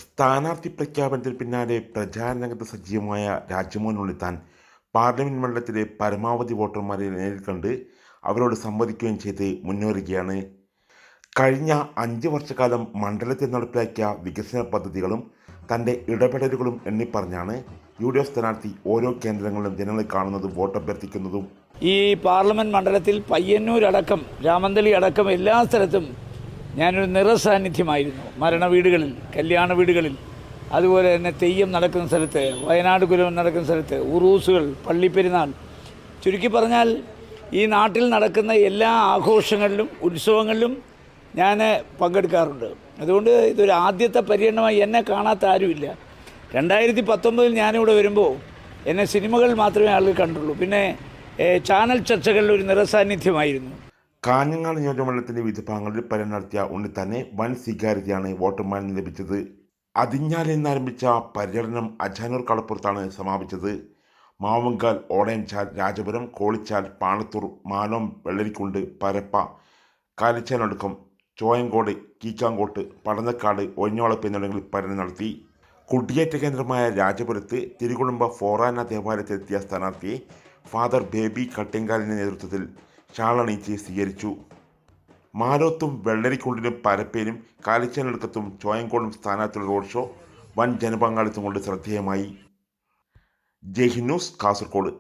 സ്ഥാനാർത്ഥി പ്രഖ്യാപനത്തിന് പിന്നാലെ പ്രചാരണ രംഗത്ത് സജീവമായ രാജ്മോഹൻ ഉണ്ണിത്താൻ പാർലമെന്റ് മണ്ഡലത്തിലെ പരമാവധി വോട്ടർമാരെ നേരിൽ കണ്ട് അവരോട് സംവദിക്കുകയും ചെയ്ത് മുന്നേറുകയാണ്. കഴിഞ്ഞ 5 വർഷക്കാലം മണ്ഡലത്തിൽ നടപ്പിലാക്കിയ വികസന പദ്ധതികളും തൻ്റെ ഇടപെടലുകളും എണ്ണിപ്പറഞ്ഞാണ് UDF സ്ഥാനാർത്ഥി ഓരോ കേന്ദ്രങ്ങളിലും ജനങ്ങളെ കാണുന്നതും വോട്ടഭ്യർത്ഥിക്കുന്നതും. ഈ പാർലമെൻറ്റ് മണ്ഡലത്തിൽ പയ്യന്നൂരടക്കം രാമന്തളി അടക്കം എല്ലാ സ്ഥലത്തും ഞാനൊരു നിറസാന്നിധ്യമായിരുന്നു. മരണ വീടുകളിൽ, കല്യാണ വീടുകളിൽ, അതുപോലെ തന്നെ തെയ്യം നടക്കുന്ന സ്ഥലത്ത്, വയനാട് കുലം നടക്കുന്ന സ്ഥലത്ത്, ഉറൂസുകൾ, പള്ളിപ്പെരുന്നാൾ, ചുരുക്കി പറഞ്ഞാൽ ഈ നാട്ടിൽ നടക്കുന്ന എല്ലാ ആഘോഷങ്ങളിലും ഉത്സവങ്ങളിലും ഞാൻ പങ്കെടുക്കാറുണ്ട്. അതുകൊണ്ട് ഇതൊരു ആദ്യത്തെ പര്യടനമായി എന്നെ കാണാത്ത ആരുമില്ല. 2019 ഞാനിവിടെ വരുമ്പോൾ എന്നെ സിനിമകൾ മാത്രമേ ആളുകൾ കണ്ടുള്ളൂ. പിന്നെ ചാനൽ ചർച്ചകളിൽ ഒരു നിറസാന്നിധ്യമായിരുന്നു. കാഞ്ഞങ്ങാട് നിയോജകമണ്ഡലത്തിൻ്റെ വിവിധ ഭാഗങ്ങളിൽ പര്യടനം നടത്തിയ ഉണ്ണിത്താനെ വൻ സ്വീകാര്യതയാണ് വോട്ടർമാരിൽ ലഭിച്ചത്. അതിഞ്ഞാലിൽ നിന്നാരംഭിച്ച പര്യടനം അജാനൂർ കടപ്പുറത്താണ് സമാപിച്ചത്. മാവുങ്കാൽ, ഓടയംചാൽ, രാജപുരം, കോളിച്ചാൽ, പാണത്തൂർ, മാലോം, വെള്ളരിക്കുണ്ട്, പരപ്പ, കാലിച്ചാനടുക്കം, ചോയങ്കോട്, കീച്ചാങ്കോട്ട്, പടന്നക്കാട്, ഒഴിഞ്ഞോളപ്പ് എന്നിവിടങ്ങളിൽ പര്യടനം നടത്തി. കുടിയേറ്റ കേന്ദ്രമായ രാജപുരത്ത് തിരുകുടുംബ ഫോറാന ദേവാലയത്തിലെത്തിയ സ്ഥാനാർത്ഥിയെ ഫാദർ ബേബി കട്ടിങ്കാലിൻ്റെ നേതൃത്വത്തിൽ ഷാളണിയിച്ച് സ്വീകരിച്ചു. മാലോത്തും വെള്ളരിക്കുണ്ടിലും പരപ്പേലും കാലിച്ചാനടുക്കത്തും ചോയങ്കോടും സ്ഥാനാർത്ഥിയുടെ റോഡ് ഷോ വൻ ജനപങ്കാളിത്തം കൊണ്ട് ശ്രദ്ധേയമായി. ജയ് ഹിന്ദ് ന്യൂസ്, കാസർഗോഡ്.